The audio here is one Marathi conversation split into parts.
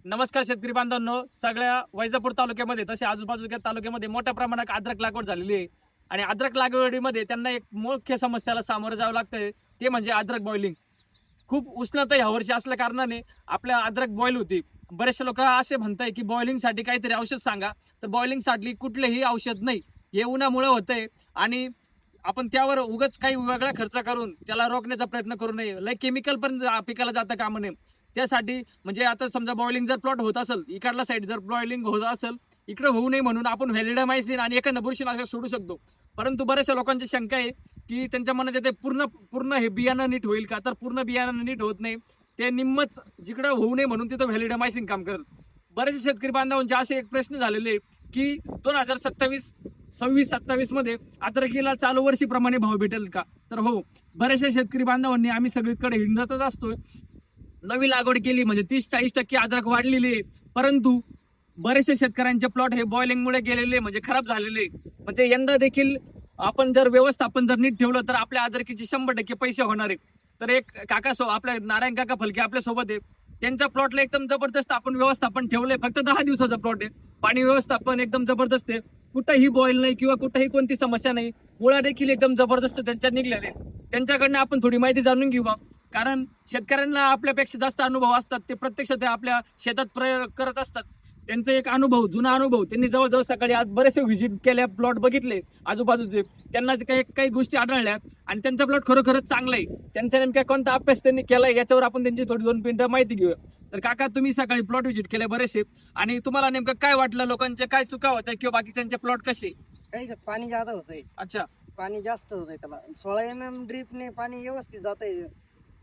नमस्कार शेतकरी बांधवांनो, सगळ्या वैजापूर तालुक्यामध्ये तसे आजूबाजूच्या तालुक्यामध्ये मोठ्या प्रमाणात अद्रक लागवड झालेली आहे आणि अद्रक लागवडीमध्ये त्यांना एक मुख्य समस्याला सामोरं जावं लागतंय, ते म्हणजे अद्रक बॉइलिंग. खूप उष्णता ह्या वर्षी असल्या कारणाने आपल्या अद्रक बॉईल होती. बरेचसे लोक असे म्हणताय की बॉइलिंगसाठी काहीतरी औषध सांगा, तर बॉइलिंगसाठी कुठलेही औषध नाही. हे उन्हामुळे होतंय आणि आपण त्यावर उगाच काही वेगळा खर्च करून त्याला रोखण्याचा प्रयत्न करू नये. लय केमिकल पण पिकाला जातं कामा नये. त्यासाठी म्हणजे आता समजा बॉइलिंग जर प्लॉट होत असेल, इकडला साईड जर बॉइलिंग होत असेल, इकडे होऊ नये म्हणून आपण व्हॅलिडामायसिन आणि एखादं बुरशीनाशक सोडू शकतो. परंतु बऱ्याचशा लोकांची शंका आहे की त्यांच्या मनात येते पूर्ण पूर्ण हे बियाणं नीट होईल का, तर पूर्ण बियाणं नीट होत नाही. ते निम्मच जिकडं होऊ नये म्हणून तिथं व्हॅलिडामायसिन काम करेल. बरेचसे शेतकरी बांधवांचे असे एक प्रश्न झालेले की 2027 मध्ये अद्रकीला चालू वर्षीप्रमाणे भाव भेटेल का. तर हो, बऱ्याचशा शेतकरी बांधवांनी आम्ही सगळीकडे हिंडतच असतोय. नवी लागवड केली म्हणजे 30-40% अद्रक वाढलेली आहे, परंतु बरेचसे शेतकऱ्यांचे प्लॉट हे बॉइलिंगमुळे गेलेले म्हणजे खराब झालेले. म्हणजे यंदा देखील आपण जर व्यवस्थापन जर नीट ठेवलं तर आपल्या अद्रकीचे 100% पैसे होणार आहे. तर एक काका आपल्या नारायण काका फलके आपल्या सोबत आहे, त्यांच्या प्लॉटला एकदम जबरदस्त आपण व्यवस्थापन ठेवलंय. फक्त 10 दिवसाचा प्लॉट आहे, पाणी व्यवस्थापन एकदम जबरदस्त आहे, कुठंही बॉईल नाही किंवा कुठंही कोणती समस्या नाही. मुळा देखील एकदम जबरदस्त त्यांच्या निघलेले. त्यांच्याकडनं आपण थोडी माहिती जाणून घेऊ, कारण शेतकऱ्यांना आपल्यापेक्षा जास्त अनुभव असतात. ते प्रत्यक्षात आपल्या शेतात प्रयोग करत असतात. त्यांचा एक अनुभव, जुना अनुभव, त्यांनी जवळजवळ सकाळी आज बरेचसे व्हिजिट केल्या, प्लॉट बघितले आजूबाजूचे, त्यांना काही गोष्टी आढळल्या आणि त्यांचा प्लॉट खरोखरच चांगला आहे. त्यांचा नेमका कोणता अभ्यास त्यांनी केलाय याच्यावर आपण त्यांची थोडी 2 मिनिटं माहिती घेऊया. तर काका, तुम्ही सकाळी प्लॉट व्हिजिट केले बरेचसे, आणि तुम्हाला नेमकं काय वाटलं, लोकांचे काय चुका होत्या किंवा बाकीच्यांचे प्लॉट कसे? काही पाणी जादा होतंय, अच्छा, पाणी जास्त होतंय त्याला. 16 mm ड्रिपने पाणी व्यवस्थित जातंय.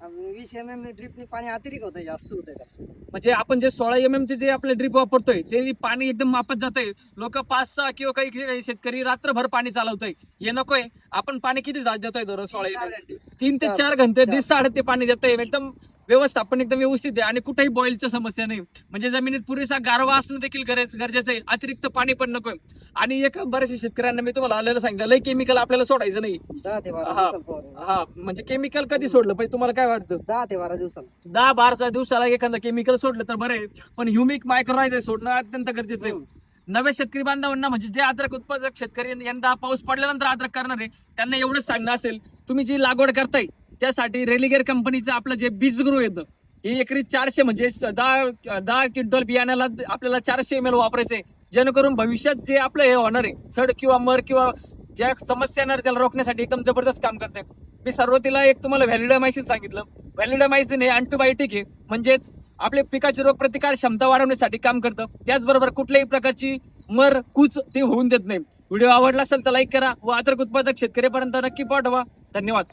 20 mm ड्रिपने पाणी अतिरिक्त होतंय, जास्त होतंय त्याला. म्हणजे आपण जे 16 mm चे जे आपले ड्रिप वापरतोय ते पाणी एकदम मापत जातंय. लोक 5-6 किंवा काही शेतकरी रात्रभर पाणी चालवतोय. हे नकोय. आपण पाणी किती देतोय दररोज? 16 mm 3 ते 4 घंटे दिवसाआड ते पाणी देतोय. एकदम व्यवस्थापन एकदम व्यवस्थित आहे आणि कुठेही बॉईलची समस्या नाही. म्हणजे जमिनीत पुरेसा गारवा असणं देखील गरजेचं आहे. अतिरिक्त पाणी पण नकोय. आणि एक बऱ्याचशा शेतकऱ्यांना मी तुम्हाला आलेलं सांगितलं, लय केमिकल आपल्याला सोडायचं नाही. 10 ते 12 हा. दिवसाला. हा, म्हणजे केमिकल कधी सोडलं पाहिजे, तुम्हाला काय वाटतं? 10 ते 12 दिवसाला. 10-12 दिवसाला एखादं केमिकल सोडलं तर बरं आहे, पण ह्युमिक मायक्रोरायझर सोडणं अत्यंत गरजेचं आहे. नव्या शेतकरी बांधवांना, म्हणजे जे अद्रक उत्पादक शेतकरी यंदा पाऊस पडल्यानंतर अद्रक करणार आहे, त्यांना एवढंच सांगणं असेल, तुम्ही जी लागवड करताय त्यासाठी रेलिगेर कंपनीचं आपलं जे बीज ग्रो येतं, हे एकरी 400 म्हणजे 10 क्विंटल बियाण्याला आपल्याला 400 ml वापरायचंय, जेणेकरून भविष्यात जे आपलं हे होणार आहे सड किंवा मर किंवा ज्या समस्या येणार त्याला रोखण्यासाठी एकदम जबरदस्त काम करते. मी सुरुवातीला एक तुम्हाला व्हॅलिडामायसिन सांगितलं. व्हॅलिडामायसिन हे अँटीबायोटिक आहे, म्हणजेच आपल्या पिकाची रोगप्रतिकार क्षमता वाढवण्यासाठी काम करतं. त्याचबरोबर कुठल्याही प्रकारची मर कूच ते होऊन देत नाही. व्हिडिओ आवडला असेल तर लाईक करा व अद्रक उत्पादक शेतकऱ्यापर्यंत नक्की पाठवा. धन्यवाद.